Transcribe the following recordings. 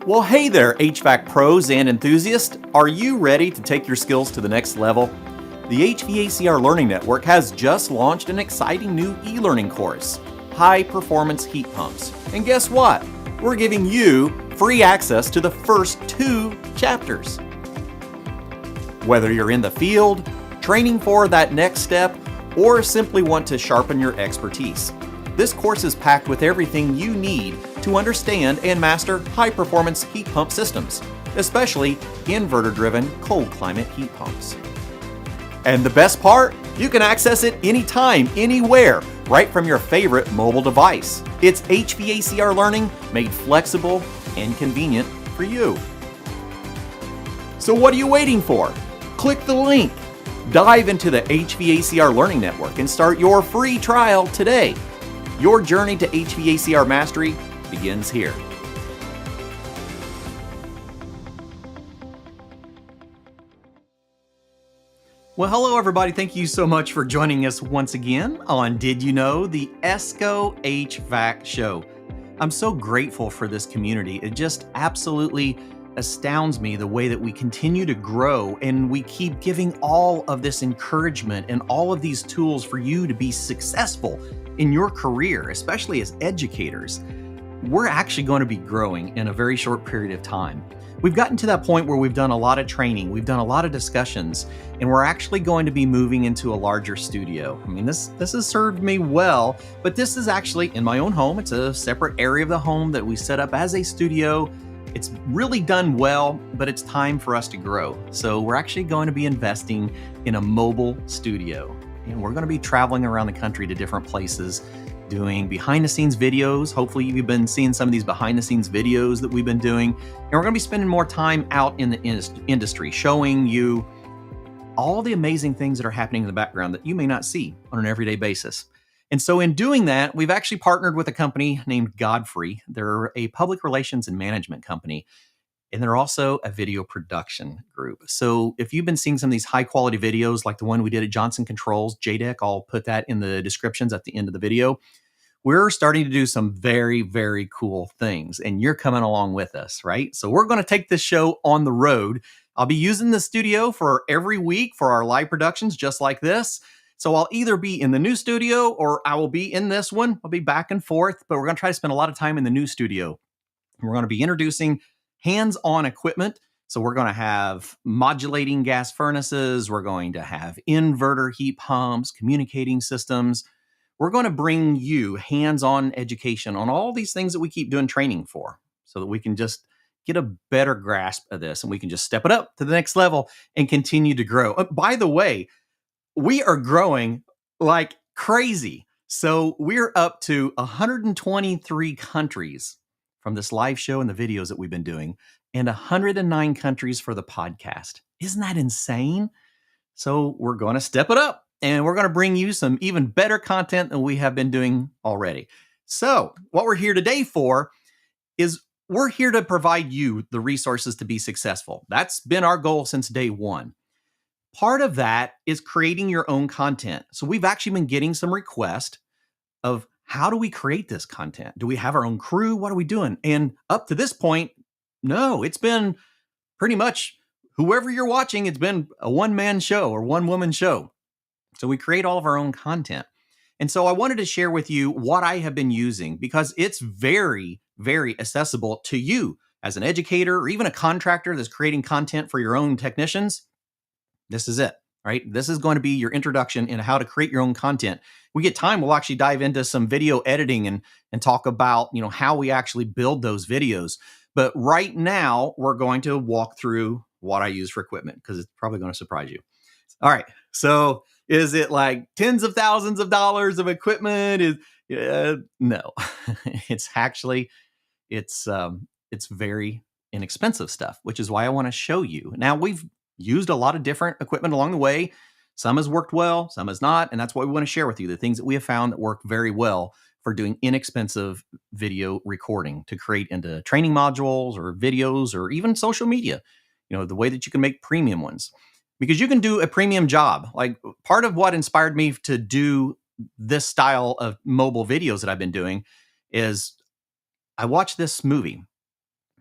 Well, hey there, HVAC pros and enthusiasts. Are you ready to take your skills to the next level? The HVACR Learning Network has just launched an exciting new e-learning course, High Performance Heat Pumps. And guess what? We're giving you free access to the first 2 chapters. Whether you're in the field, training for that next step, or simply want to sharpen your expertise, this course is packed with everything you need to understand and master high-performance heat pump systems, especially inverter-driven cold climate heat pumps. And the best part? You can access it anytime, anywhere, right from your favorite mobile device. It's HVACR learning made flexible and convenient for you. So what are you waiting for? Click the link. Dive into the HVACR Learning Network and start your free trial today. Your journey to HVACR mastery begins here. Well, hello everybody. Thank you so much for joining us once again on Did You Know, the ESCO HVAC show. I'm so grateful for this community. It just absolutely astounds me the way that we continue to grow and we keep giving all of this encouragement and all of these tools for you to be successful in your career, especially as educators. We're actually going to be growing in a very short period of time. We've gotten to that point where we've done a lot of training, we've done a lot of discussions, and we're actually going to be moving into a larger studio. I mean, this has served me well, but this is actually in my own home. It's a separate area of the home that we set up as a studio. It's really done well, but it's time for us to grow. So we're actually going to be investing in a mobile studio. And we're going to be traveling around the country to different places, doing behind the scenes videos. Hopefully you've been seeing some of these behind the scenes videos that we've been doing. And we're going to be spending more time out in the industry, showing you all the amazing things that are happening in the background that you may not see on an everyday basis. And so in doing that, we've actually partnered with a company named Godfrey. They're a public relations and management company, and they're also a video production group. So if you've been seeing some of these high quality videos like the one we did at Johnson Controls, JDEC, I'll put that in the descriptions at the end of the video. We're starting to do some very, very cool things, and you're coming along with us, right? So we're going to take this show on the road. I'll be using the studio for every week for our live productions just like this. So I'll either be in the new studio or I will be in this one. I'll be back and forth, but we're going to try to spend a lot of time in the new studio. We're going to be introducing hands-on equipment. So we're going to have modulating gas furnaces. We're going to have inverter heat pumps, communicating systems. We're going to bring you hands-on education on all these things that we keep doing training for so that we can just get a better grasp of this and we can just step it up to the next level and continue to grow. By the way, we are growing like crazy. So we're up to 123 countries from this live show and the videos that we've been doing, and 109 countries for the podcast. Isn't that insane? So we're going to step it up and we're going to bring you some even better content than we have been doing already. So what we're here today for is we're here to provide you the resources to be successful. That's been our goal since day one. Part of that is creating your own content. So we've actually been getting some requests of how do we create this content? Do we have our own crew? What are we doing? And up to this point, no, it's been pretty much whoever you're watching, it's been a one-man show or one-woman show. So we create all of our own content. And so I wanted to share with you what I have been using because it's very, very accessible to you as an educator or even a contractor that's creating content for your own technicians. This is it, right? This is going to be your introduction into how to create your own content. We get time, we'll actually dive into some video editing and talk about, how we actually build those videos. But right now, we're going to walk through what I use for equipment because it's probably going to surprise you. All right. So is it like tens of thousands of dollars of equipment? No, it's actually, it's very inexpensive stuff, which is why I want to show you. Now we've used a lot of different equipment along the way. Some has worked well, some has not. And that's what we want to share with you, the things that we have found that work very well for doing inexpensive video recording to create into training modules or videos or even social media, the way that you can make premium ones. Because you can do a premium job. Like part of what inspired me to do this style of mobile videos that I've been doing is I watched this movie.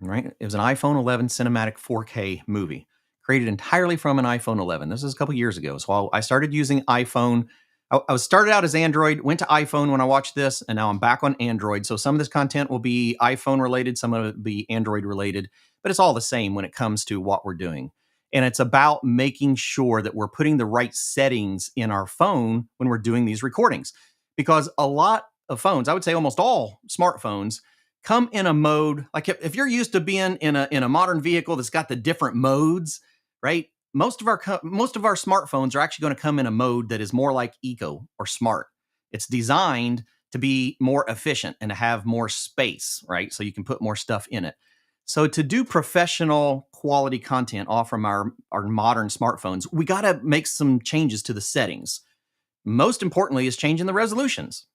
right? It was an iPhone 11 cinematic 4K movie created entirely from an iPhone 11. This is a couple years ago. So I started using iPhone. I was started out as Android, went to iPhone when I watched this, and now I'm back on Android. So some of this content will be iPhone related, some of it will be Android related, but it's all the same when it comes to what we're doing. And it's about making sure that we're putting the right settings in our phone when we're doing these recordings. Because a lot of phones, I would say almost all smartphones, come in a mode like if you're used to being in a modern vehicle that's got the different modes, right? Most of our smartphones are actually going to come in a mode that is more like eco or smart. It's designed to be more efficient and to have more space, right? So you can put more stuff in it. So to do professional quality content off from our modern smartphones, we got to make some changes to the settings. Most importantly is changing the resolutions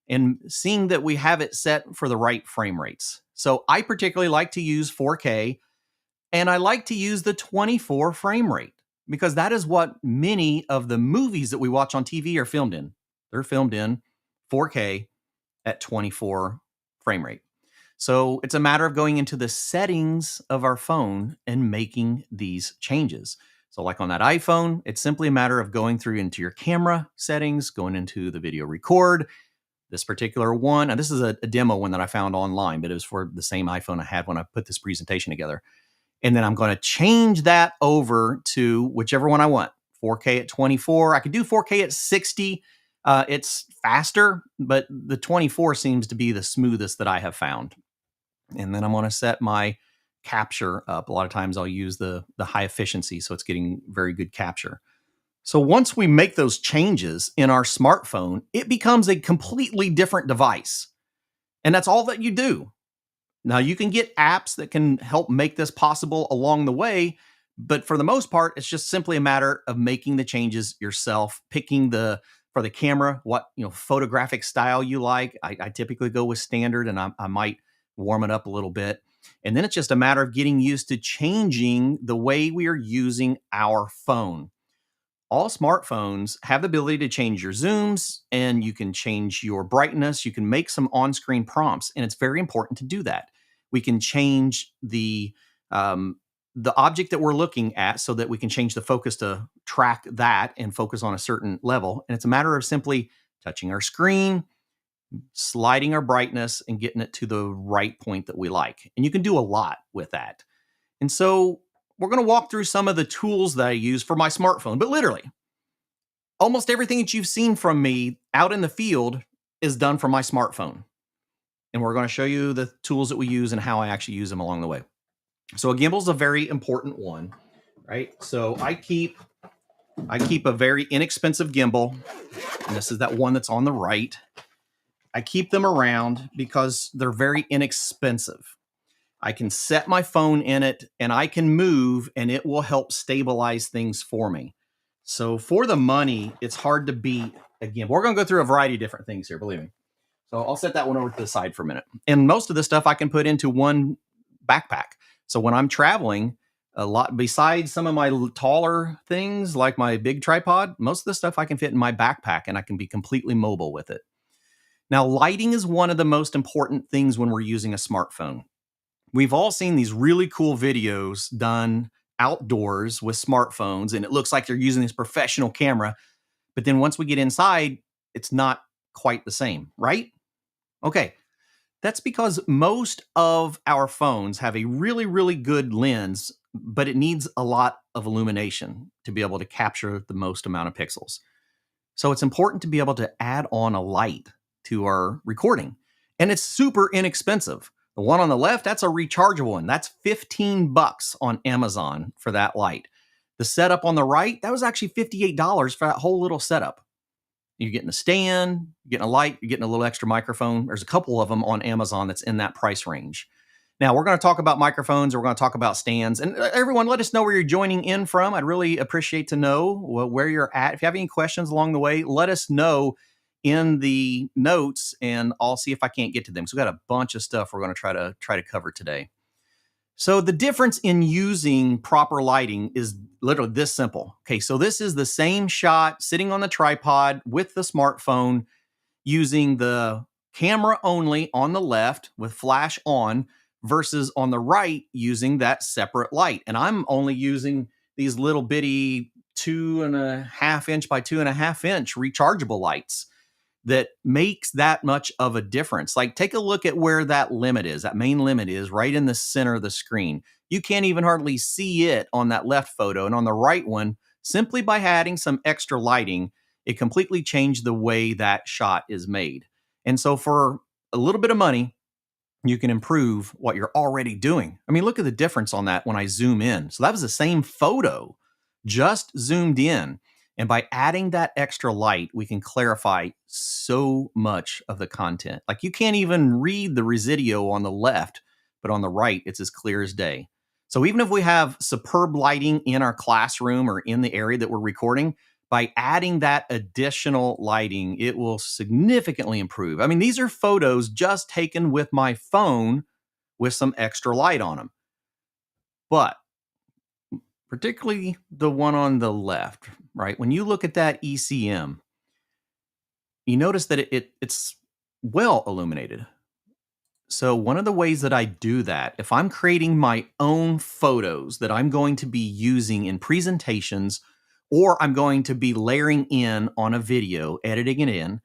and seeing that we have it set for the right frame rates. So I particularly like to use 4K, and I like to use the 24 frame rate because that is what many of the movies that we watch on TV are filmed in. They're filmed in 4K at 24 frame rate. So it's a matter of going into the settings of our phone and making these changes. So like on that iPhone, it's simply a matter of going through into your camera settings, going into the video record. This particular one, and this is a demo one that I found online, but it was for the same iPhone I had when I put this presentation together. And then I'm going to change that over to whichever one I want. 4K at 24. I could do 4K at 60. It's faster, but the 24 seems to be the smoothest that I have found. And then I'm going to set my capture up. A lot of times I'll use the high efficiency, so it's getting very good capture. So once we make those changes in our smartphone, it becomes a completely different device. And that's all that you do. Now, you can get apps that can help make this possible along the way, but for the most part, it's just simply a matter of making the changes yourself, picking for the camera, what photographic style you like. I typically go with standard, and I might warm it up a little bit. And then it's just a matter of getting used to changing the way we are using our phone. All smartphones have the ability to change your zooms, and you can change your brightness. You can make some on-screen prompts, and it's very important to do that. We can change the object that we're looking at so that we can change the focus to track that and focus on a certain level. And it's a matter of simply touching our screen, sliding our brightness, and getting it to the right point that we like. And you can do a lot with that. And so we're going to walk through some of the tools that I use for my smartphone, but literally almost everything that you've seen from me out in the field is done from my smartphone. And we're going to show you the tools that we use and how I actually use them along the way. So a gimbal is a very important one, right? So I keep a very inexpensive gimbal. And this is that one that's on the right. I keep them around because they're very inexpensive. I can set my phone in it and I can move, and it will help stabilize things for me. So for the money, it's hard to beat a gimbal. We're going to go through a variety of different things here, believe me. So I'll set that one over to the side for a minute. And most of this stuff I can put into one backpack. So when I'm traveling a lot, besides some of my taller things like my big tripod, most of the stuff I can fit in my backpack, and I can be completely mobile with it. Now, lighting is one of the most important things when we're using a smartphone. We've all seen these really cool videos done outdoors with smartphones, and it looks like they're using this professional camera. But then once we get inside, it's not quite the same, right? Okay, that's because most of our phones have a really, really good lens, but it needs a lot of illumination to be able to capture the most amount of pixels. So it's important to be able to add on a light to our recording. And it's super inexpensive. The one on the left, that's a rechargeable one. That's $15 on Amazon for that light. The setup on the right, that was actually $58 for that whole little setup. You're getting a stand, you're getting a light, you're getting a little extra microphone. There's a couple of them on Amazon that's in that price range. Now, we're going to talk about microphones, we're going to talk about stands. And everyone, let us know where you're joining in from. I'd really appreciate to know where you're at. If you have any questions along the way, let us know in the notes, and I'll see if I can't get to them. So we've got a bunch of stuff we're going to try to cover today. So the difference in using proper lighting is literally this simple. Okay, so this is the same shot sitting on the tripod with the smartphone using the camera only on the left with flash on versus on the right using that separate light. And I'm only using these little bitty 2.5 inch by 2.5 inch rechargeable lights that makes that much of a difference. Like, take a look at where that limit is, that main limit is right in the center of the screen. You can't even hardly see it on that left photo. And on the right one, simply by adding some extra lighting, it completely changed the way that shot is made. And so for a little bit of money, you can improve what you're already doing. I mean, look at the difference on that when I zoom in. So that was the same photo, just zoomed in. And by adding that extra light, we can clarify so much of the content. Like, you can't even read the residuo on the left, but on the right, it's as clear as day. So even if we have superb lighting in our classroom or in the area that we're recording, by adding that additional lighting, it will significantly improve. I mean, these are photos just taken with my phone with some extra light on them. But particularly the one on the left, right? When you look at that ECM, you notice that it's well illuminated. So one of the ways that I do that, if I'm creating my own photos that I'm going to be using in presentations, or I'm going to be layering in on a video, editing it in,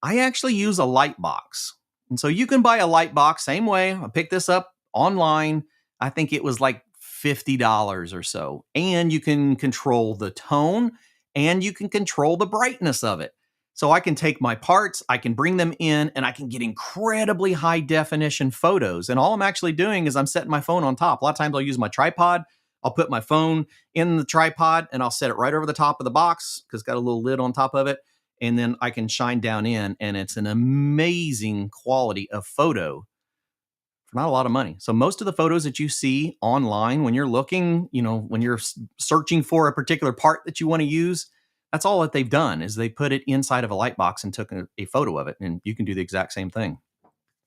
I actually use a light box. And so you can buy a light box, same way. I picked this up online. I think it was like $50 or so. And you can control the tone and you can control the brightness of it. So I can take my parts, I can bring them in, and I can get incredibly high definition photos. And all I'm actually doing is I'm setting my phone on top. A lot of times I'll use my tripod. I'll put my phone in the tripod and I'll set it right over the top of the box because it's got a little lid on top of it. And then I can shine down in, and it's an amazing quality of photo for not a lot of money. So most of the photos that you see online when you're looking, when you're searching for a particular part that you want to use, that's all that they've done is they put it inside of a light box and took a photo of it. And you can do the exact same thing.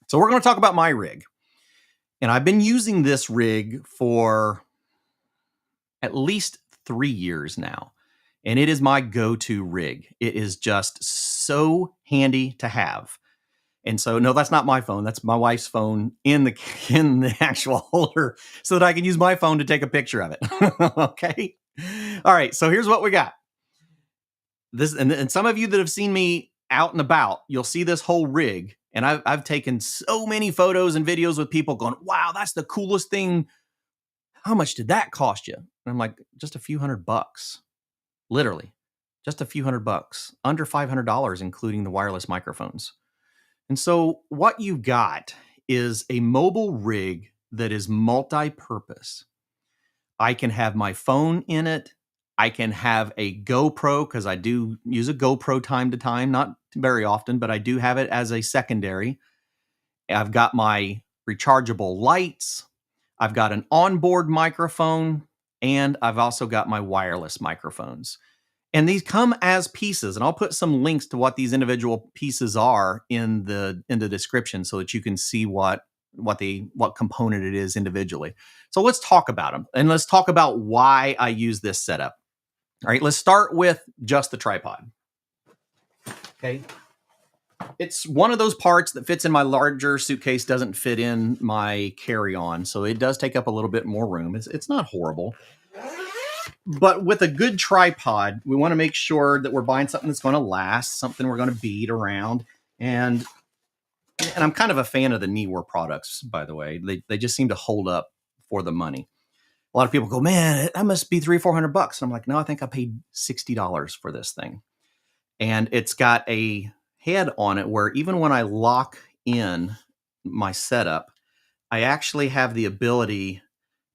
So we're going to talk about my rig. And I've been using this rig for at least 3 years now. And it is my go-to rig. It is just so handy to have. And so, no, that's not my phone. That's my wife's phone in the actual holder so that I can use my phone to take a picture of it. Okay. All right. So here's what we got. This, and some of you that have seen me out and about, you'll see this whole rig. And I've taken so many photos and videos with people going, wow, that's the coolest thing. How much did that cost you? And I'm like, just a few $100. Literally, just a few $100, under $500, including the wireless microphones. And so what you've got is a mobile rig that is multi-purpose. I can have my phone in it. I can have a GoPro, because I do use a GoPro time to time, not very often, but I do have it as a secondary. I've got my rechargeable lights. I've got an onboard microphone, and I've also got my wireless microphones. And these come as pieces, and I'll put some links to what these individual pieces are in the description so that you can see what component it is individually. So let's talk about them, and let's talk about why I use this setup. All right, let's start with just the tripod. Okay. It's one of those parts that fits in my larger suitcase, doesn't fit in my carry-on. So it does take up a little bit more room. It's not horrible. But with a good tripod, we want to make sure that we're buying something that's going to last, something we're going to beat around. And I'm kind of a fan of the Neewer products, by the way. They just seem to hold up for the money. A lot of people go, man, that must be $300-400. And I'm like, no, I think I paid $60 for this thing. And it's got a head on it where even when I lock in my setup, I actually have the ability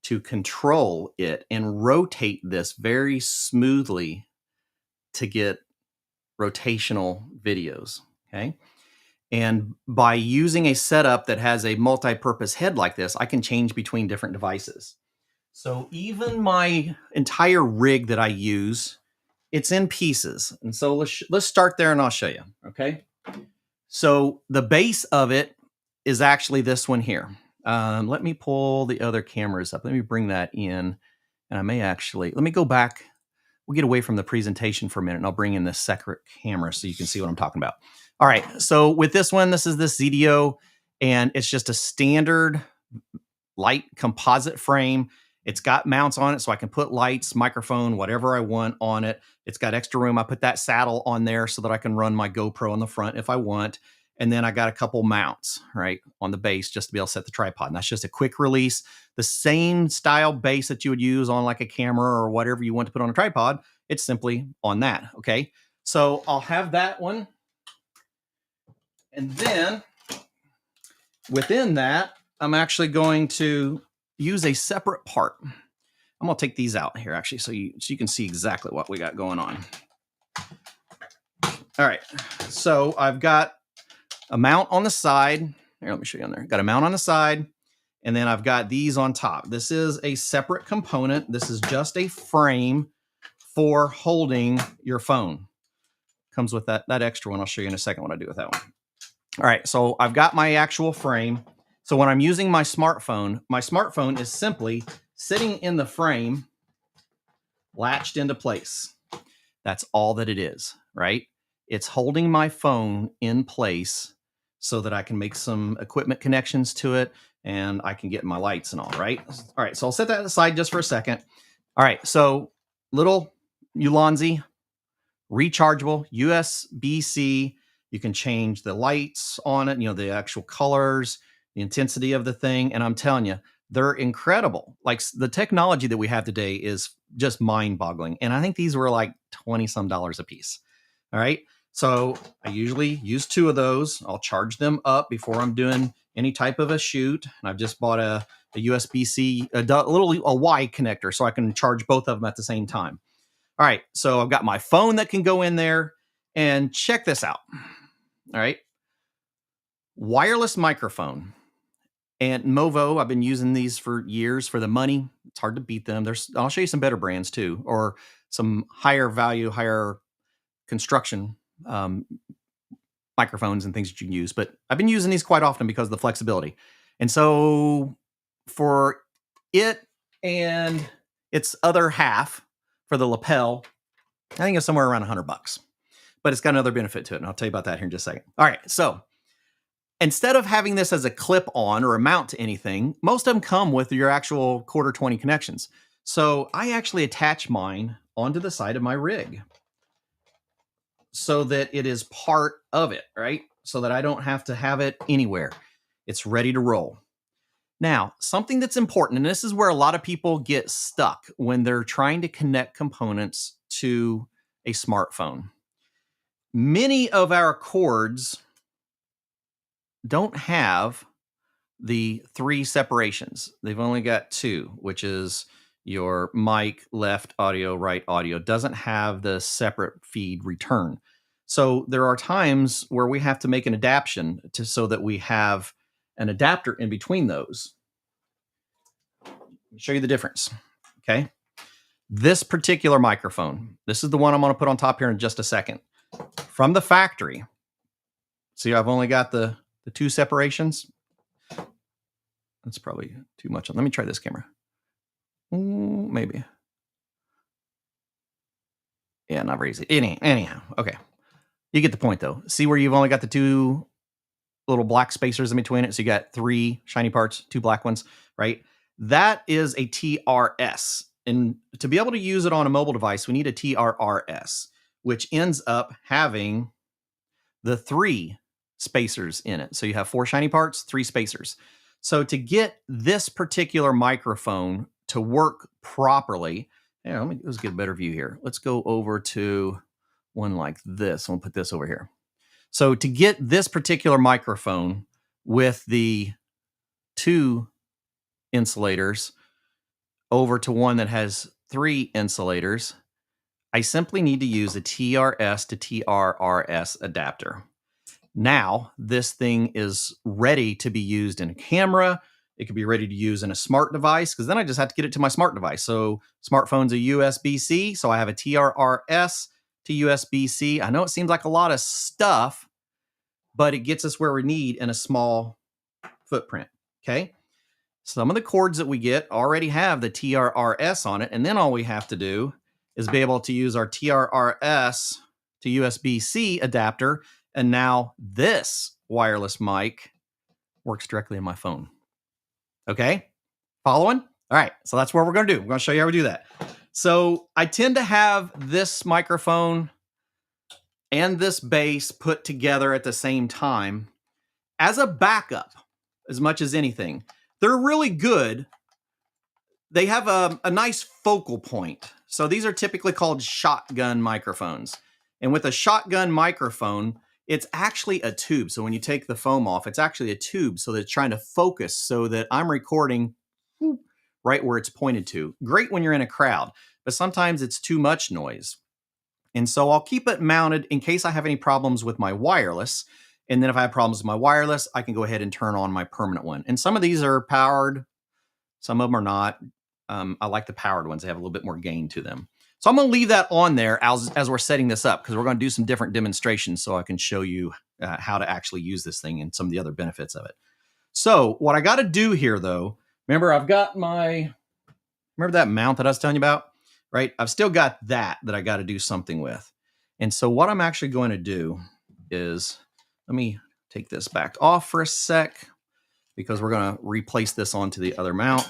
to control it and rotate this very smoothly to get rotational videos. Okay. And by using a setup that has a multi-purpose head like this, I can change between different devices. So even my entire rig that I use, it's in pieces. And so let's start there and I'll show you. Okay. So the base of it is actually this one here. Let me pull the other cameras up. Let me bring that in. And I may actually, let me go back. We'll get away from the presentation for a minute and I'll bring in this separate camera so you can see what I'm talking about. All right. So with this one, this is the ZDO, and it's just a standard light composite frame. It's got mounts on it, so I can put lights, microphone, whatever I want on it. It's got extra room. I put that saddle on there so that I can run my GoPro on the front if I want. And then I got a couple mounts, right, on the base just to be able to set the tripod. And that's just a quick release. The same style base that you would use on like a camera or whatever you want to put on a tripod. It's simply on that, okay? So I'll have that one. And then within that, I'm actually going to use a separate part. I'm going to take these out here actually so you can see exactly what we got going on. All right, so I've got a mount on the side. Here, let me show you on there. Got a mount on the side, and then I've got these on top. This is a separate component. This is just a frame for holding your phone. Comes with that extra one. I'll show you in a second what I do with that one. All right, so I've got my actual frame. So when I'm using my smartphone is simply sitting in the frame, latched into place. That's all that it is, right? It's holding my phone in place so that I can make some equipment connections to it and I can get my lights and all, right? All right, so I'll set that aside just for a second. All right, so little Ulanzi, rechargeable, USB-C. You can change the lights on it, the actual colors, the intensity of the thing. And I'm telling you, they're incredible. Like the technology that we have today is just mind boggling. And I think these were like 20 some dollars a piece. All right. So I usually use 2 of those. I'll charge them up before I'm doing any type of a shoot. And I've just bought a USB-C, a Y connector so I can charge both of them at the same time. All right. So I've got my phone that can go in there, and check this out. All right. Wireless microphone. And Movo, I've been using these for years for the money. It's hard to beat them. I'll show you some better brands too, or some higher value, higher construction microphones and things that you can use. But I've been using these quite often because of the flexibility. And so for it and its other half for the lapel, I think it's somewhere around $100. But it's got another benefit to it, and I'll tell you about that here in just a second. All right, so instead of having this as a clip-on or a mount to anything, most of them come with your actual quarter 20 connections. So I actually attach mine onto the side of my rig so that it is part of it, right? So that I don't have to have it anywhere. It's ready to roll. Now, something that's important, and this is where a lot of people get stuck when they're trying to connect components to a smartphone. Many of our cords don't have the 3 separations. They've only got 2, which is your mic, left audio, right audio. Doesn't have the separate feed return. So there are times where we have to make an adaptation so that we have an adapter in between those. Let me show you the difference, okay? This particular microphone, this is the one I'm going to put on top here in just a second. From the factory, see, I've only got the 2 separations. That's probably too much. Let me try this camera. Maybe. Yeah, not very easy. Anyhow, okay. You get the point, though. See where you've only got the 2 little black spacers in between it? So you got 3 shiny parts, 2 black ones, right? That is a TRS. And to be able to use it on a mobile device, we need a TRRS, which ends up having the 3 spacers in it. So you have 4 shiny parts, 3 spacers. So to get this particular microphone to work properly, let's get a better view here. Let's go over to one like this. We'll put this over here. So to get this particular microphone with the 2 insulators over to one that has 3 insulators, I simply need to use a TRS to TRRS adapter. Now, this thing is ready to be used in a camera. It could be ready to use in a smart device, because then I just have to get it to my smart device. So smartphone's a USB-C, so I have a TRRS to USB-C. I know it seems like a lot of stuff, but it gets us where we need in a small footprint, okay? Some of the cords that we get already have the TRRS on it, and then all we have to do is be able to use our TRRS to USB-C adapter, and now this wireless mic works directly in my phone. Okay? Following? All right, so that's what we're gonna do. We're gonna show you how we do that. So I tend to have this microphone and this base put together at the same time as a backup as much as anything. They're really good. They have a nice focal point. So these are typically called shotgun microphones. And with a shotgun microphone, it's actually a tube. So when you take the foam off, it's actually a tube so that it's trying to focus so that I'm recording right where it's pointed to. Great when you're in a crowd, but sometimes it's too much noise. And so I'll keep it mounted in case I have any problems with my wireless. And then if I have problems with my wireless, I can go ahead and turn on my permanent one. And some of these are powered, some of them are not. I like the powered ones. They have a little bit more gain to them. So I'm going to leave that on there as we're setting this up, because we're going to do some different demonstrations so I can show you how to actually use this thing and some of the other benefits of it. So what I got to do here, though, remember I've got remember that mount that I was telling you about, right? I've still got that I got to do something with. And so what I'm actually going to do is, let me take this back off for a sec, because we're going to replace this onto the other mount.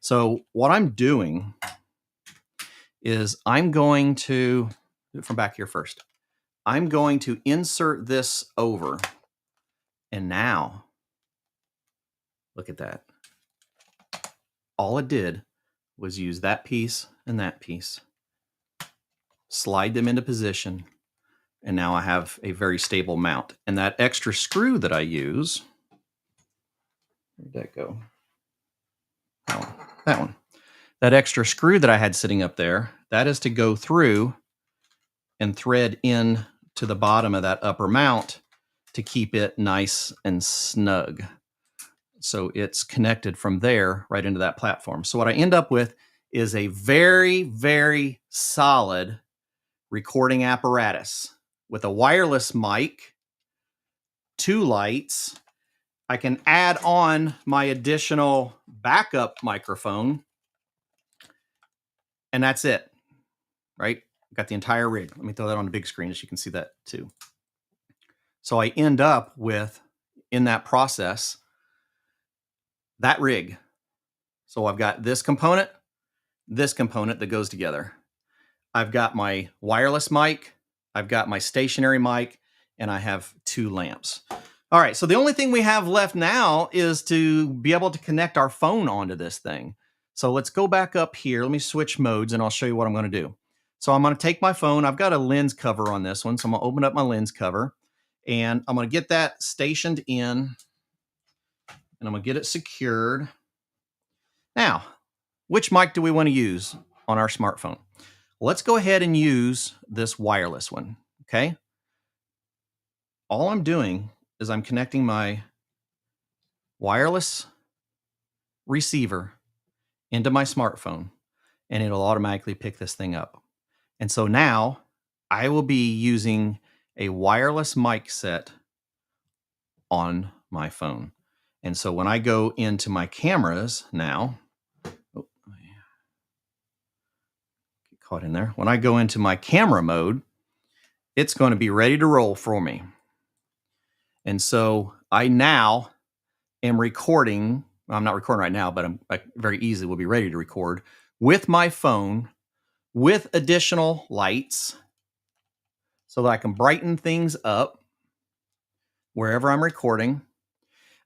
So what I'm doing is I'm going to do it from back here first. I'm going to insert this over. And now, look at that. All it did was use that piece and that piece, slide them into position, and now I have a very stable mount. And that extra screw that I use, where'd that go? That one. That extra screw that I had sitting up there, that is to go through and thread in to the bottom of that upper mount to keep it nice and snug. So it's connected from there right into that platform. So what I end up with is a very, very solid recording apparatus with a wireless mic, 2 lights. I can add on my additional backup microphone, and that's it, right? Got the entire rig. Let me throw that on the big screen so you can see that too. So I end up with, in that process, that rig. So I've got this component that goes together. I've got my wireless mic, I've got my stationary mic, and I have 2 lamps. All right, so the only thing we have left now is to be able to connect our phone onto this thing. So let's go back up here. Let me switch modes and I'll show you what I'm going to do. So I'm going to take my phone. I've got a lens cover on this one. So I'm going to open up my lens cover and I'm going to get that stationed in and I'm going to get it secured. Now, which mic do we want to use on our smartphone? Let's go ahead and use this wireless one, okay? All I'm doing is I'm connecting my wireless receiver into my smartphone, and it'll automatically pick this thing up. And so now I will be using a wireless mic set on my phone. And so when I go into my cameras now, oh, get caught in there. When I go into my camera mode, it's going to be ready to roll for me. And so I now am recording. I'm not recording right now, but I very easily will be ready to record with my phone with additional lights so that I can brighten things up wherever I'm recording.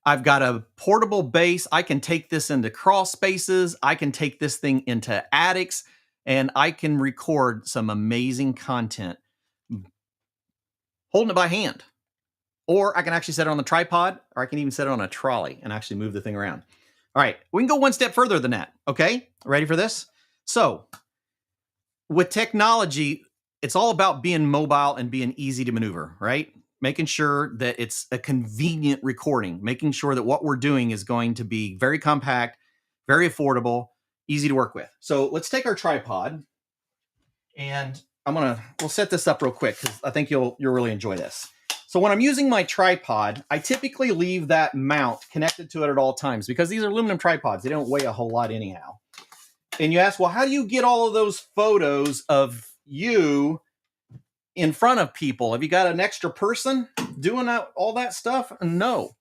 I've got a portable base. I can take this into crawl spaces. I can take this thing into attics, and I can record some amazing content holding it by hand. Or I can actually set it on the tripod, or I can even set it on a trolley and actually move the thing around. All right, we can go one step further than that, okay? Ready for this? So, with technology, it's all about being mobile and being easy to maneuver, right? Making sure that it's a convenient recording, making sure that what we're doing is going to be very compact, very affordable, easy to work with. So let's take our tripod, and we'll set this up real quick because I think you'll really enjoy this. So when I'm using my tripod, I typically leave that mount connected to it at all times because these are aluminum tripods. They don't weigh a whole lot anyhow. And you ask, well, how do you get all of those photos of you in front of people? Have you got an extra person doing all that stuff? No,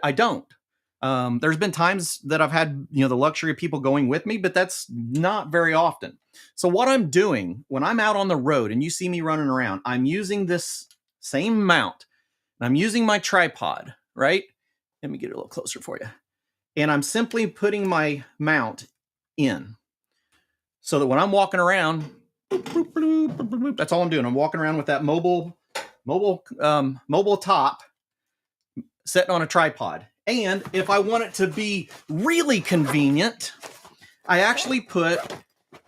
I don't. There's been times that I've had, the luxury of people going with me, but that's not very often. So what I'm doing when I'm out on the road and you see me running around, I'm using this same mount. I'm using my tripod, right? Let me get it a little closer for you. And I'm simply putting my mount in so that when I'm walking around, that's all I'm doing. I'm walking around with that mobile top sitting on a tripod. And if I want it to be really convenient, I actually put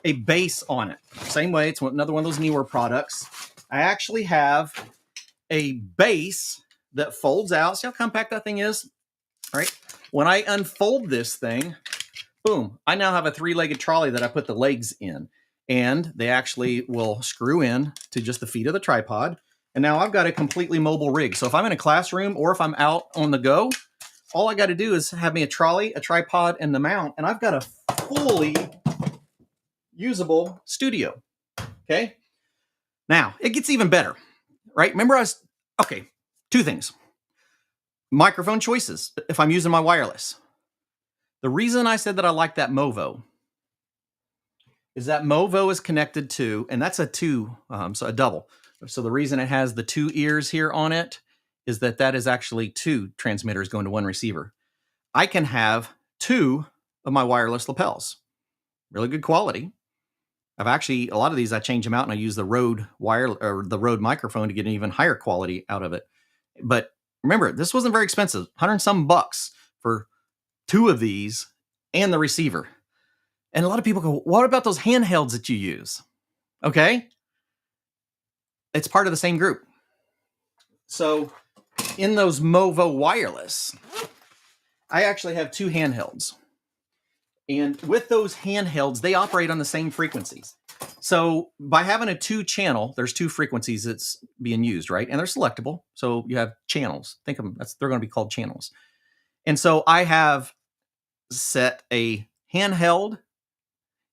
a base on it. Same way, it's another one of those newer products. I actually have a base that folds out. See how compact that thing is? All right. When I unfold this thing, boom, I now have a 3-legged trolley that I put the legs in. And they actually will screw in to just the feet of the tripod. And now I've got a completely mobile rig. So if I'm in a classroom or if I'm out on the go, all I got to do is have me a trolley, a tripod, and the mount, and I've got a fully usable studio. Okay. Now it gets even better, right? Remember okay, 2 things. Microphone choices if I'm using my wireless. The reason I said that I like that Movo is that Movo is connected to, and that's a 2, so a double. So the reason it has the 2 ears here on it is that is actually 2 transmitters going to 1 receiver. I can have 2 of my wireless lapels. Really good quality. I've actually, a lot of these I change them out and I use the Rode the Rode microphone to get an even higher quality out of it. But remember, this wasn't very expensive, 100 and some bucks for 2 of these and the receiver. And a lot of people go, what about those handhelds that you use? Okay. It's part of the same group. So in those Movo wireless, I actually have 2 handhelds. And with those handhelds, they operate on the same frequencies. So by having a 2-channel, there's 2 frequencies that's being used, right? And they're selectable. So you have channels. Think of them, they're going to be called channels. And so I have set a handheld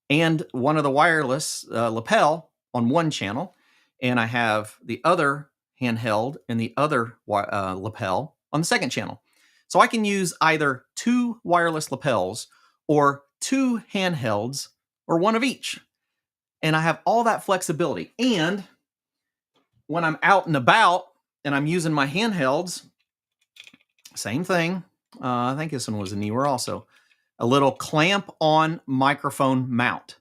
and one of the wireless lapel on 1 channel. And I have the other handheld and the other lapel on the 2nd channel. So I can use either 2 wireless lapels or 2 handhelds or 1 of each. And I have all that flexibility. And when I'm out and about and I'm using my handhelds, same thing. I think this one was a newer also. A little clamp on microphone mount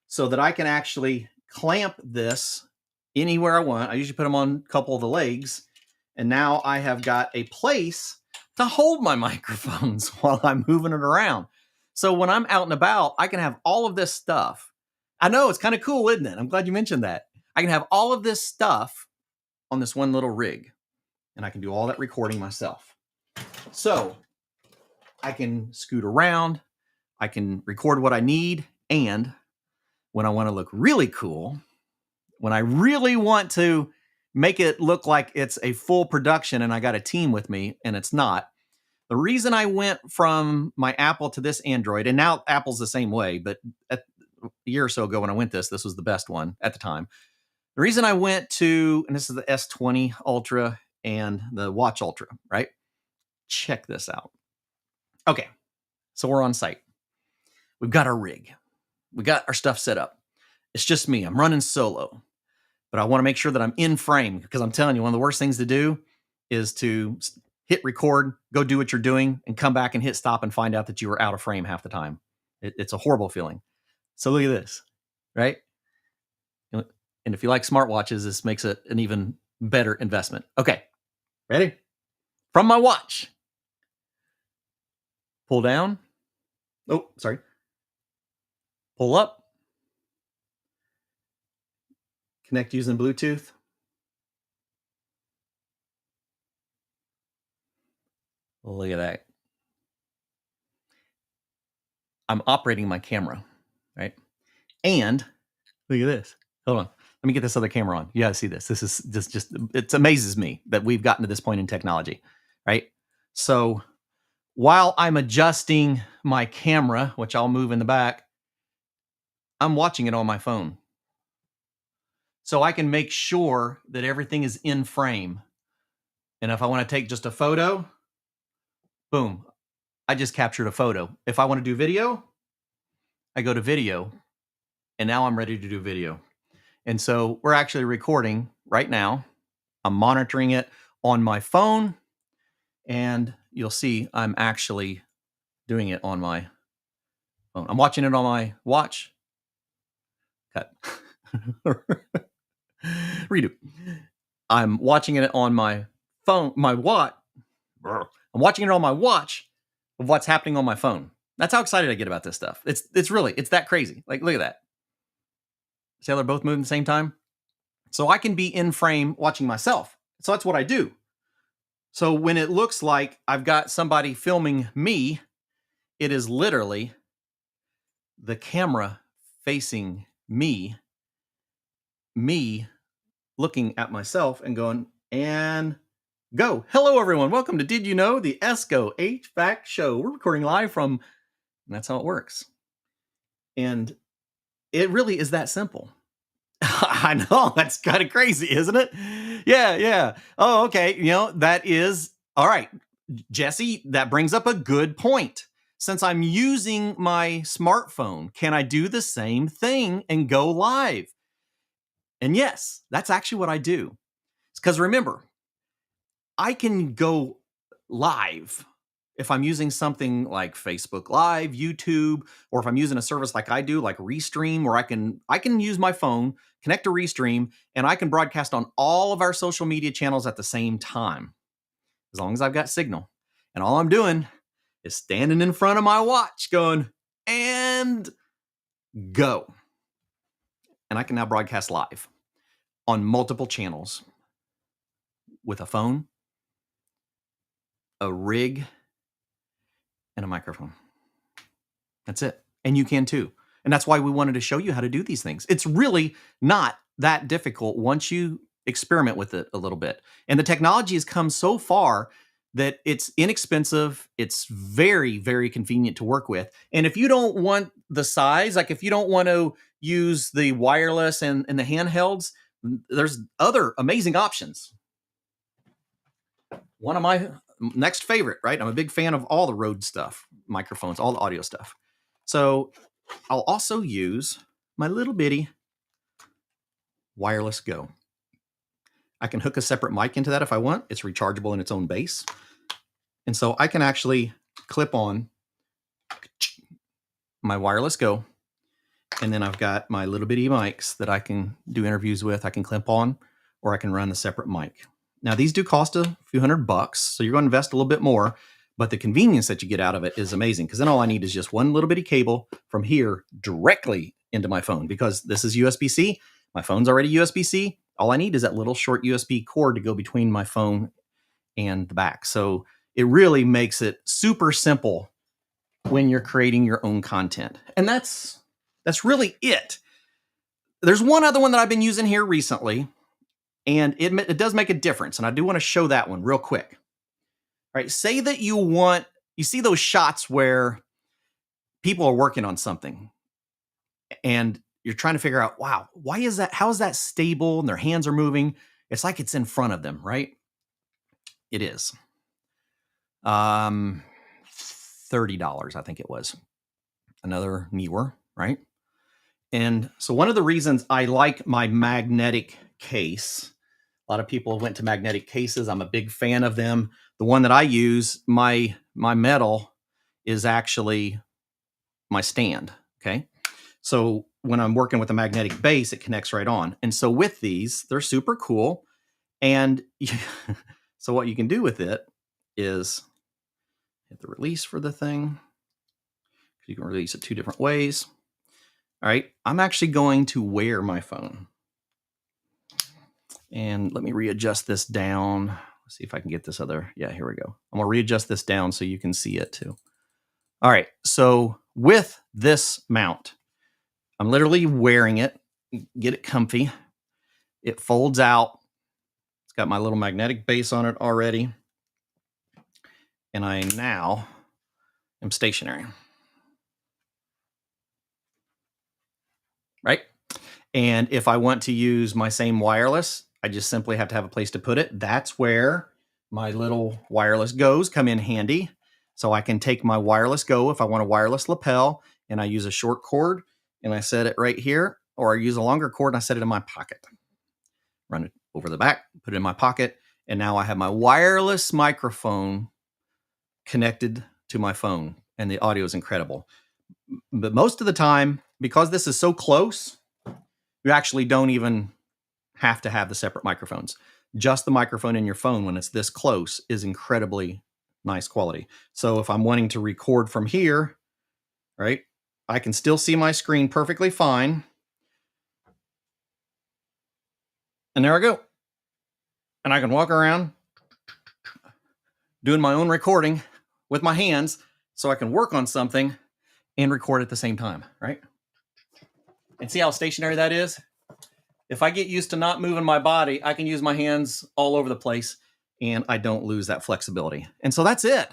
so that I can actually clamp this anywhere I want. I usually put them on a couple of the legs. And now I have got a place to hold my microphones while I'm moving it around. So when I'm out and about, I can have all of this stuff. I know, it's kind of cool, isn't it? I'm glad you mentioned that. I can have all of this stuff on this one little rig. And I can do all that recording myself. So I can scoot around. I can record what I need. And when I want to look really cool, when I really want to make it look like it's a full production and I got a team with me, and it's not. The reason I went from my Apple to this Android, and now Apple's the same way, but a year or so ago when I went this was the best one at the time. The reason I went to, and this is the S20 Ultra and the Watch Ultra, right? Check this out. Okay, so we're on site. We've got our rig. We got our stuff set up. It's just me. I'm running solo. But I want to make sure that I'm in frame because I'm telling you, one of the worst things to do is to hit record, go do what you're doing, and come back and hit stop and find out that you were out of frame half the time. It's a horrible feeling. So look at this, right? And if you like smartwatches, this makes it an even better investment. Okay, ready? From my watch. Pull down. Oh, sorry. Pull up. Connect using Bluetooth. Look at that. I'm operating my camera, right? And look at this. Hold on. Let me get this other camera on. You gotta see this. This is just it amazes me that we've gotten to this point in technology, right? So while I'm adjusting my camera, which I'll move in the back, I'm watching it on my phone. So I can make sure that everything is in frame. And if I want to take just a photo, boom, I just captured a photo. If I want to do video, I go to video, and now I'm ready to do video. And so we're actually recording right now. I'm monitoring it on my phone, and you'll see I'm actually doing it on my phone. I'm watching it on my watch. Cut. Redo. I'm watching it on my phone, my watch. I'm watching it on my watch of what's happening on my phone. That's how excited I get about this stuff. It's that crazy. Like, look at that. See how they're both moving at the same time? So I can be in frame watching myself. So that's what I do. So when it looks like I've got somebody filming me, it is literally the camera facing me looking at myself and going, and go. Hello, everyone. Welcome to Did You Know, the ESCO HVAC show. We're recording live from, and that's how it works. And it really is that simple. I know, that's kind of crazy, isn't it? Yeah. Oh, okay. That is, all right, Jesse, that brings up a good point. Since I'm using my smartphone, can I do the same thing and go live? And yes, that's actually what I do. Because remember, I can go live if I'm using something like Facebook Live, YouTube, or if I'm using a service like I do, like Restream, where I can use my phone, connect to Restream, and I can broadcast on all of our social media channels at the same time, as long as I've got signal. And all I'm doing is standing in front of my watch going, and go. And I can now broadcast live on multiple channels with a phone, a rig, and a microphone. That's it. And you can too. And that's why we wanted to show you how to do these things. It's really not that difficult once you experiment with it a little bit. And the technology has come so far that it's inexpensive. It's very, very convenient to work with. And if you don't want the size, like if you don't want to use the wireless and the handhelds, there's other amazing options. One of my next favorite, right? I'm a big fan of all the Rode stuff, microphones, all the audio stuff. So I'll also use my little bitty wireless Go. I can hook a separate mic into that if I want. It's rechargeable in its own base. And so I can actually clip on my wireless Go. And then I've got my little bitty mics that I can do interviews with. I can clip on, or I can run a separate mic. Now, these do cost a few $100, so you're going to invest a little bit more, but the convenience that you get out of it is amazing, because then all I need is just one little bitty cable from here directly into my phone, because this is USB-C. My phone's already USB-C. All I need is that little short USB cord to go between my phone and the back. So it really makes it super simple when you're creating your own content. And that's really it. There's one other one that I've been using here recently, and it does make a difference. And I do want to show that one real quick. All right, say that you see those shots where people are working on something and you're trying to figure out, wow, why is that? How is that stable? And their hands are moving. It's like it's in front of them, right? It is. $30, I think it was. Another Neewer, right? And so one of the reasons I like my magnetic case, a lot of people went to magnetic cases. I'm a big fan of them. The one that I use, my metal is actually my stand, okay? So when I'm working with a magnetic base, it connects right on. And so with these, they're super cool. And so what you can do with it is hit the release for the thing. You can release it two different ways. All right, I'm actually going to wear my phone. And let me readjust this down. Let's see if I can get this other. Yeah, here we go. I'm going to readjust this down so you can see it too. All right, so with this mount, I'm literally wearing it. Get it comfy. It folds out. It's got my little magnetic base on it already. And I now am stationary. Right? And if I want to use my same wireless, I just simply have to have a place to put it. That's where my little wireless Goes come in handy. So I can take my wireless go if I want a wireless lapel, and I use a short cord and I set it right here, or I use a longer cord and I set it in my pocket. Run it over the back, put it in my pocket, and now I have my wireless microphone connected to my phone, and the audio is incredible. But most of the time, because this is so close, you actually don't even have to have the separate microphones. Just the microphone in your phone when it's this close is incredibly nice quality. So if I'm wanting to record from here, right, I can still see my screen perfectly fine. And there I go. And I can walk around doing my own recording with my hands so I can work on something and record at the same time, right? And see how stationary that is? If I get used to not moving my body, I can use my hands all over the place and I don't lose that flexibility. And so that's it.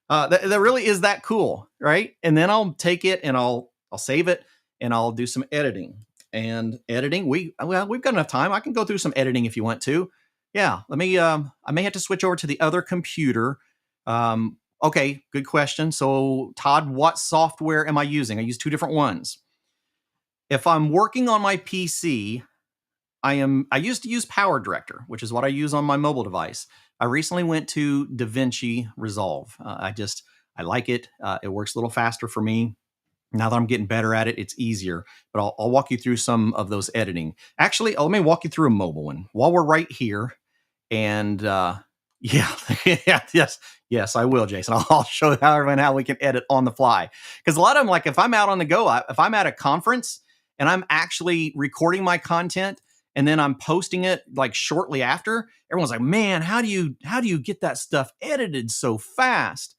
That really is that cool, right? And then I'll take it and I'll save it and I'll do some editing. And editing, we've got enough time. I can go through some editing if you want to. Yeah, let me. I may have to switch over to the other computer. Okay, good question. So, Todd, what software am I using? I use two different ones. If I'm working on my PC, I used to use Power Director, which is what I use on my mobile device. I recently went to DaVinci Resolve. I like it. It works a little faster for me. Now that I'm getting better at it, it's easier. But I'll walk you through some of those editing. Actually, let me walk you through a mobile one while we're right here. And yes, I will, Jason. I'll show everyone how we can edit on the fly. Because a lot of them, like if I'm out on the go, if I'm at a conference and I'm actually recording my content and then I'm posting it like shortly after, everyone's like, man, how do you get that stuff edited so fast?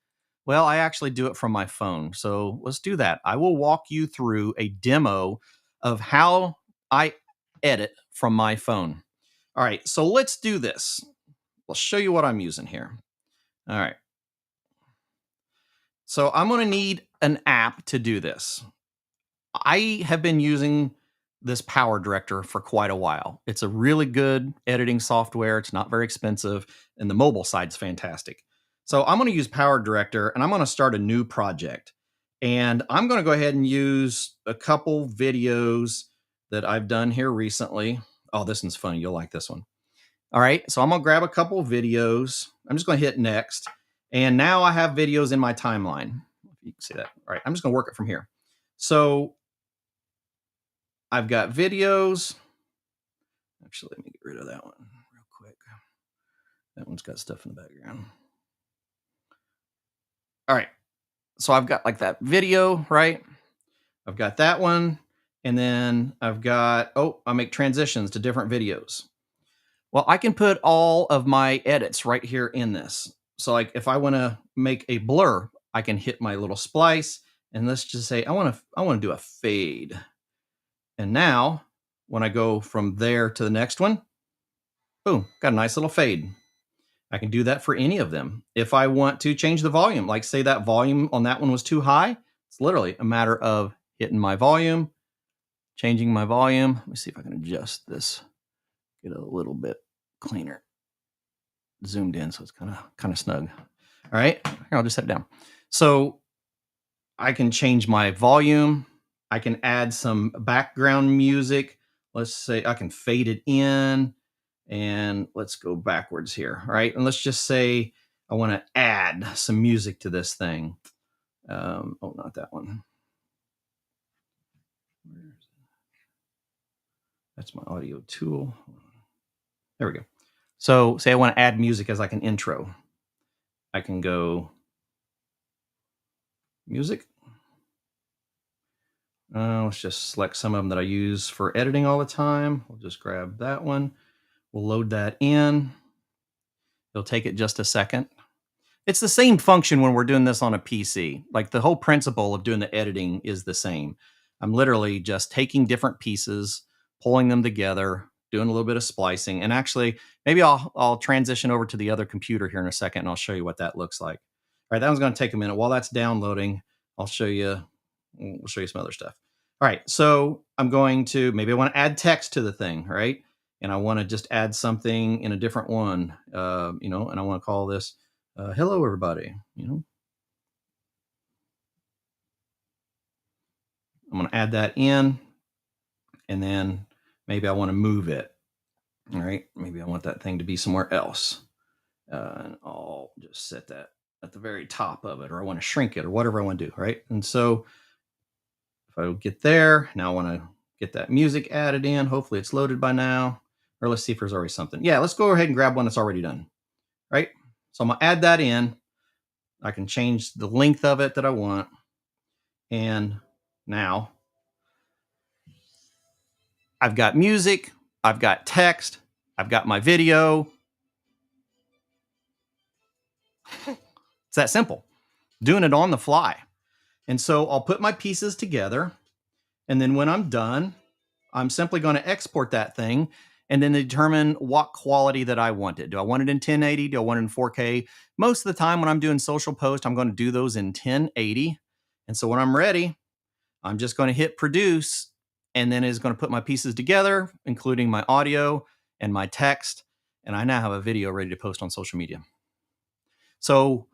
Well, I actually do it from my phone. So let's do that. I will walk you through a demo of how I edit from my phone. All right, so let's do this. I'll show you what I'm using here. All right. So I'm going to need an app to do this. I have been using this Power Director for quite a while. It's a really good editing software. It's not very expensive, and the mobile side's fantastic. So I'm going to use Power Director, and I'm going to start a new project. And I'm going to go ahead and use a couple videos that I've done here recently. Oh, this one's funny. You'll like this one. All right, so I'm going to grab a couple of videos. I'm just going to hit next. And now I have videos in my timeline. If you can see that. All right, I'm just going to work it from here. So I've got videos. Actually, let me get rid of that one real quick. That one's got stuff in the background. All right, so I've got like that video, right? I've got that one. And then I've got, I make transitions to different videos. Well, I can put all of my edits right here in this. So like if I want to make a blur, I can hit my little splice and let's just say I want to do a fade. And now when I go from there to the next one, boom, got a nice little fade. I can do that for any of them. If I want to change the volume, like say that volume on that one was too high, it's literally a matter of hitting my volume, changing my volume. Let me see if I can adjust this, get a little bit cleaner, zoomed in, so it's kind of snug. All right, here, I'll just set it down. So I can change my volume. I can add some background music. Let's say I can fade it in, and let's go backwards here. All right, and let's just say I want to add some music to this thing. Not that one. That's my audio tool. There we go. So say I want to add music as like an intro. I can go music. Let's just select some of them that I use for editing all the time. We'll just grab that one. We'll load that in. It'll take it just a second. It's the same function when we're doing this on a PC. Like the whole principle of doing the editing is the same. I'm literally just taking different pieces, pulling them together, doing a little bit of splicing. And actually, maybe I'll transition over to the other computer here in a second and I'll show you what that looks like. All right, that one's going to take a minute. While that's downloading, we'll show you some other stuff. All right, so I'm going to, maybe I want to add text to the thing, right? And I want to just add something in a different one, and I want to call this, hello, everybody, I'm going to add that in, and then maybe I want to move it. All right, maybe I want that thing to be somewhere else. And I'll just set that at the very top of it, or I want to shrink it, or whatever I want to do, right? And so if I get there, now I want to get that music added in. Hopefully it's loaded by now. Or let's see if there's already something. Yeah, let's go ahead and grab one that's already done, right? So I'm going to add that in. I can change the length of it that I want. And now I've got music, I've got text, I've got my video. It's that simple. Doing it on the fly. And so I'll put my pieces together. And then when I'm done, I'm simply going to export that thing and then determine what quality that I want it. Do I want it in 1080? Do I want it in 4K? Most of the time when I'm doing social posts, I'm going to do those in 1080. And so when I'm ready, I'm just going to hit produce, and then it's going to put my pieces together, including my audio and my text. And I now have a video ready to post on social media. So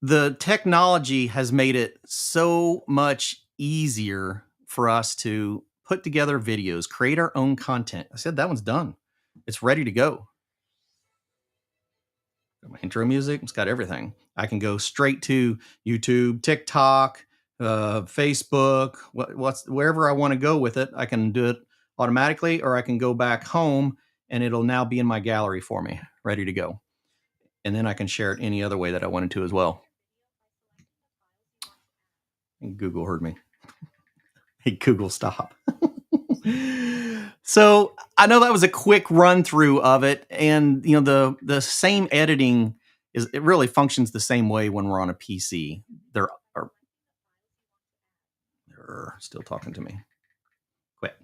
the technology has made it so much easier for us to put together videos, create our own content. I said that one's done. It's ready to go. Got my intro music. It's got everything. I can go straight to YouTube, TikTok, Facebook, wherever I want to go with it. I can do it automatically, or I can go back home and it'll now be in my gallery for me, ready to go. And then I can share it any other way that I wanted to as well. And Google heard me. Hey, Google, stop. So I know that was a quick run through of it. And, you know, the same editing it really functions the same way when we're on a PC. They're still talking to me. Quit.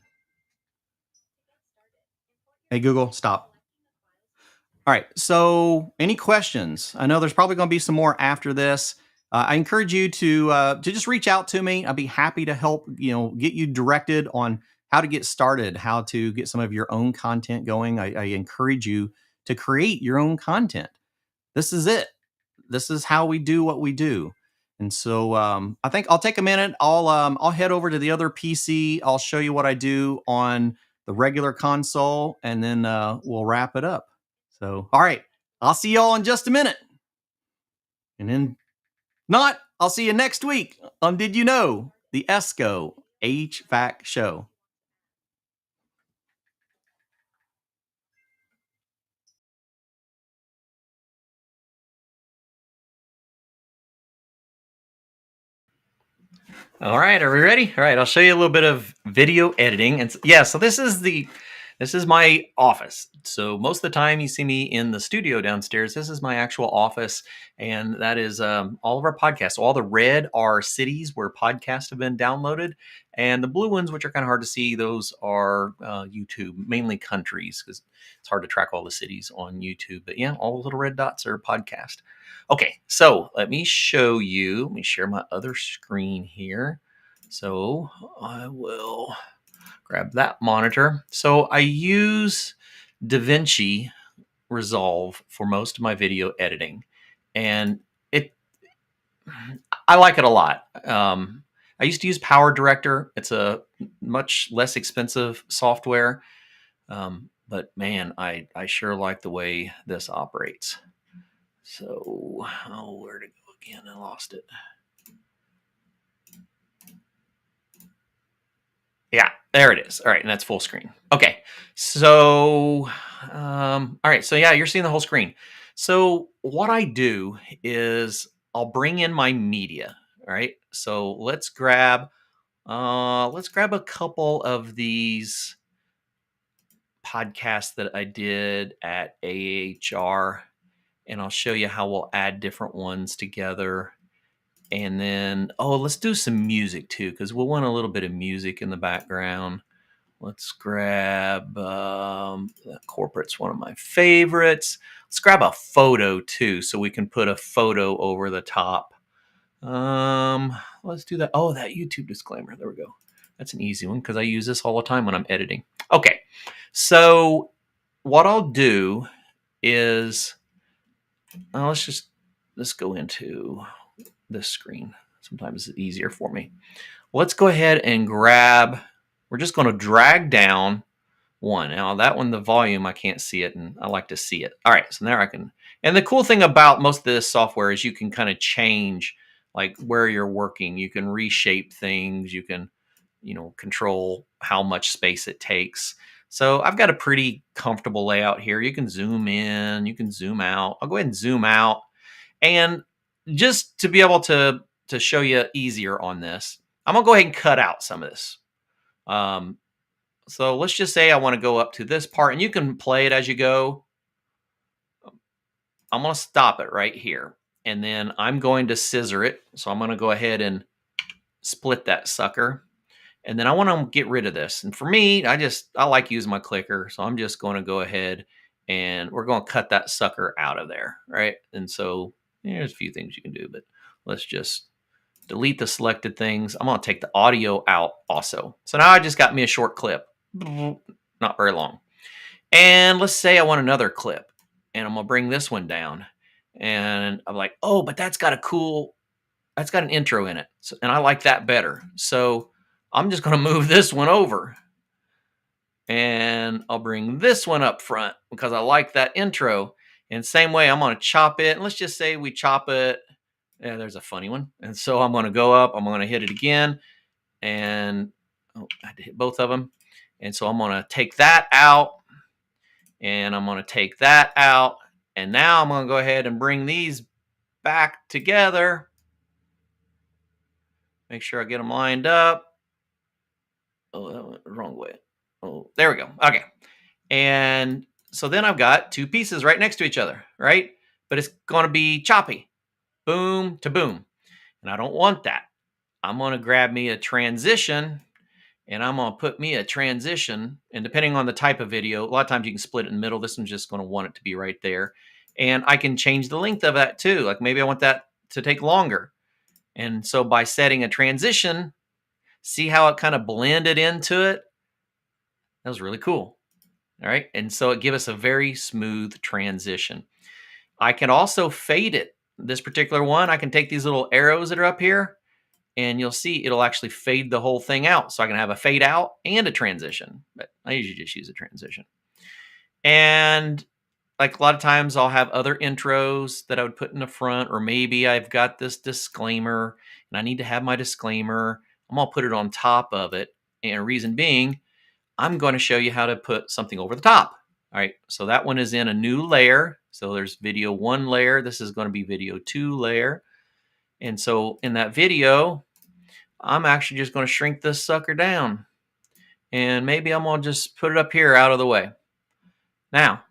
Hey, Google, stop. All right. So any questions? I know there's probably going to be some more after this. I encourage you to just reach out to me. I'll be happy to help, get you directed on how to get started, how to get some of your own content going. I encourage you to create your own content. This is it. This is how we do what we do. And so I think I'll take a minute. I'll head over to the other PC. I'll show you what I do on the regular console, and then we'll wrap it up. So, all right, I'll see y'all in just a minute. And then not, I'll see you next week on Did You Know? The ESCO HVAC show. All right, are we ready? All right, I'll show you a little bit of video editing. And yeah, so this is my office. So most of the time you see me in the studio downstairs. This is my actual office, and that is all of our podcasts. So all the red are cities where podcasts have been downloaded, and the blue ones, which are kind of hard to see, those are YouTube, mainly countries, because it's hard to track all the cities on YouTube. But yeah, all the little red dots are podcast. Okay, so let me show you. Let me share my other screen here. So I will grab that monitor. So I use DaVinci Resolve for most of my video editing, and I like it a lot. I used to use Power Director. It's a much less expensive software, but man, I sure like the way this operates. So, where to go again? I lost it. Yeah, there it is. All right, and that's full screen. Okay, so, all right, so yeah, you're seeing the whole screen. So what I do is I'll bring in my media. All right, so let's grab a couple of these podcasts that I did at AHR, and I'll show you how we'll add different ones together. And then, let's do some music too, because we'll want a little bit of music in the background. Let's grab corporate's one of my favorites. Let's grab a photo too, so we can put a photo over the top. Let's do that. Oh, that YouTube disclaimer. There we go. That's an easy one because I use this all the time when I'm editing. Okay, so what I'll do is let's go into this screen. Sometimes it's easier for me. let's go ahead and grab, we're just going to drag down one. Now that one, the volume, I can't see it, and I like to see it. All right, so now I can, and the cool thing about most of this software is you can kind of change like where you're working. You can reshape things. You can, control how much space it takes. So I've got a pretty comfortable layout here. You can zoom in, you can zoom out. I'll go ahead and zoom out. And just to be able to show you easier on this, I'm gonna go ahead and cut out some of this. So let's just say I want to go up to this part, and you can play it as you go. I'm going to stop it right here, and then I'm going to scissor it. So I'm going to go ahead and split that sucker, and then I want to get rid of this. And for me, I like using my clicker, so I'm just going to go ahead and we're going to cut that sucker out of there, right? And so there's a few things you can do, but let's just delete the selected things. I'm going to take the audio out also. So now I just got me a short clip. Not very long. And let's say I want another clip, and I'm gonna bring this one down, and I'm like, oh, but that's got an intro in it, so, and I like that better. So I'm just gonna move this one over, and I'll bring this one up front because I like that intro. And same way, I'm gonna chop it, and let's just say we chop it. Yeah, there's a funny one. And so I'm gonna go up, I'm gonna hit it again, and I had to hit both of them. And so I'm going to take that out, and I'm going to take that out. And now I'm going to go ahead and bring these back together. Make sure I get them lined up. Oh, that went the wrong way. Oh, there we go. Okay. And so then I've got two pieces right next to each other, right? But it's going to be choppy. Boom to boom. And I don't want that. I'm going to grab me a transition, and I'm going to put me a transition. And depending on the type of video, a lot of times you can split it in the middle. This one's just going to want it to be right there. And I can change the length of that too. Like maybe I want that to take longer. And so by setting a transition, see how it kind of blended into it? That was really cool. All right. And so it gives us a very smooth transition. I can also fade it. This particular one, I can take these little arrows that are up here, and you'll see it'll actually fade the whole thing out. So I can have a fade out and a transition, but I usually just use a transition. And like a lot of times I'll have other intros that I would put in the front, or maybe I've got this disclaimer and I need to have my disclaimer. I'm going to put it on top of it. And reason being, I'm going to show you how to put something over the top. All right. So that one is in a new layer. So there's video 1 layer. This is going to be video 2 layer. And so in that video, I'm actually just going to shrink this sucker down. And maybe I'm going to just put it up here out of the way. Now,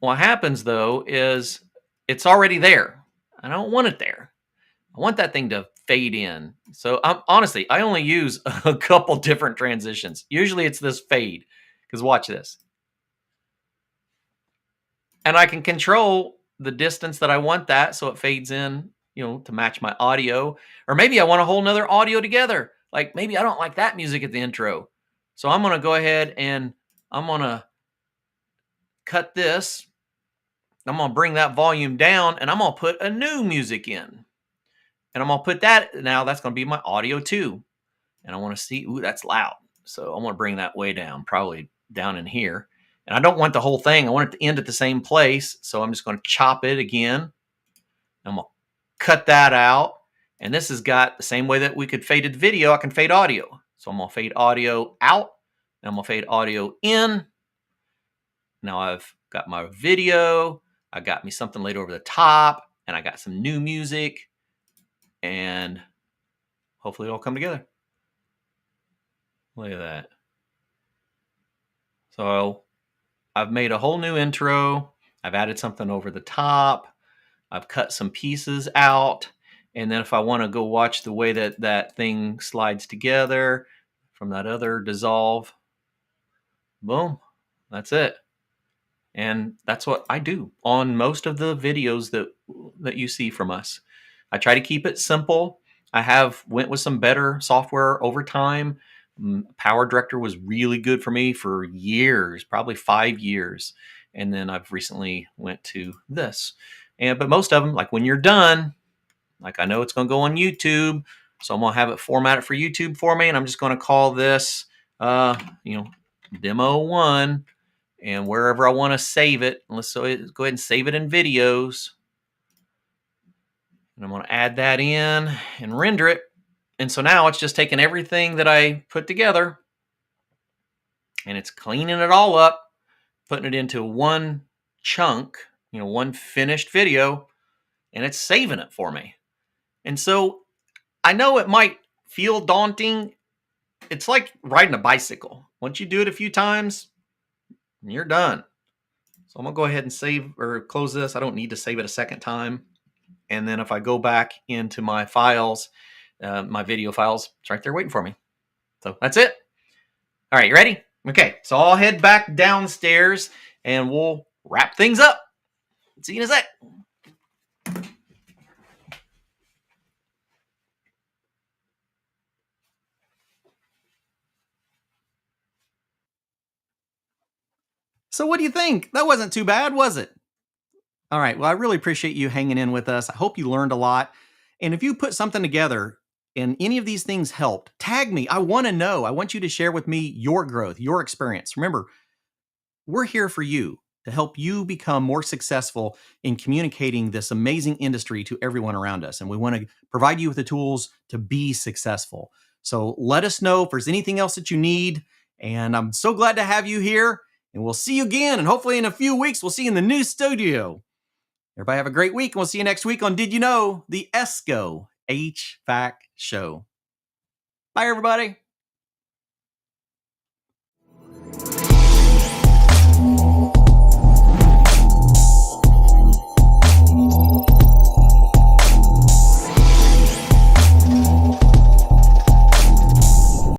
what happens though is it's already there. I don't want it there. I want that thing to fade in. So honestly, I only use a couple different transitions. Usually it's this fade, because watch this. And I can control the distance that I want that so it fades in, to match my audio. Or maybe I want a whole nother audio together. Like maybe I don't like that music at the intro. So I'm going to go ahead and I'm going to cut this. I'm going to bring that volume down, and I'm going to put a new music in. And I'm going to put that, now that's going to be my audio too. And I want to see, ooh, that's loud. So I want to bring that way down, probably down in here. And I don't want the whole thing. I want it to end at the same place. So I'm just going to chop it again. I'm going to cut that out. And this has got the same way that we could fade the video, I can fade audio. So I'm going to fade audio out, and I'm going to fade audio in. Now I've got my video. I got me something laid over the top, and I got some new music. And hopefully it'll come together. Look at that. So I've made a whole new intro. I've added something over the top. I've cut some pieces out. And then if I want to go watch the way that that thing slides together from that other dissolve, boom, that's it. And that's what I do on most of the videos that you see from us. I try to keep it simple. I went with some better software over time. Power Director was really good for me for years, probably 5 years. And then I've recently went to this. But most of them, like when you're done, like I know it's going to go on YouTube. So I'm going to have it formatted for YouTube for me, and I'm just going to call this, Demo 1, and wherever I want to save it, let's go ahead and save it in videos. And I'm going to add that in and render it. And so now it's just taking everything that I put together and it's cleaning it all up, putting it into one chunk, one finished video, and it's saving it for me. And so I know it might feel daunting. It's like riding a bicycle. Once you do it a few times, you're done. So I'm going to go ahead and save or close this. I don't need to save it a second time. And then if I go back into my files, my video files, it's right there waiting for me. So that's it. All right, you ready? Okay, so I'll head back downstairs and we'll wrap things up. See you in a sec. So what do you think? That wasn't too bad, was it? All right, well, I really appreciate you hanging in with us. I hope you learned a lot. And if you put something together and any of these things helped, tag me. I want to know. I want you to share with me your growth, your experience. Remember, we're here for you to help you become more successful in communicating this amazing industry to everyone around us. And we want to provide you with the tools to be successful. So let us know if there's anything else that you need. And I'm so glad to have you here. And we'll see you again. And hopefully in a few weeks, we'll see you in the new studio. Everybody have a great week. And we'll see you next week on Did You Know? The ESCO HVAC Show. Bye, everybody.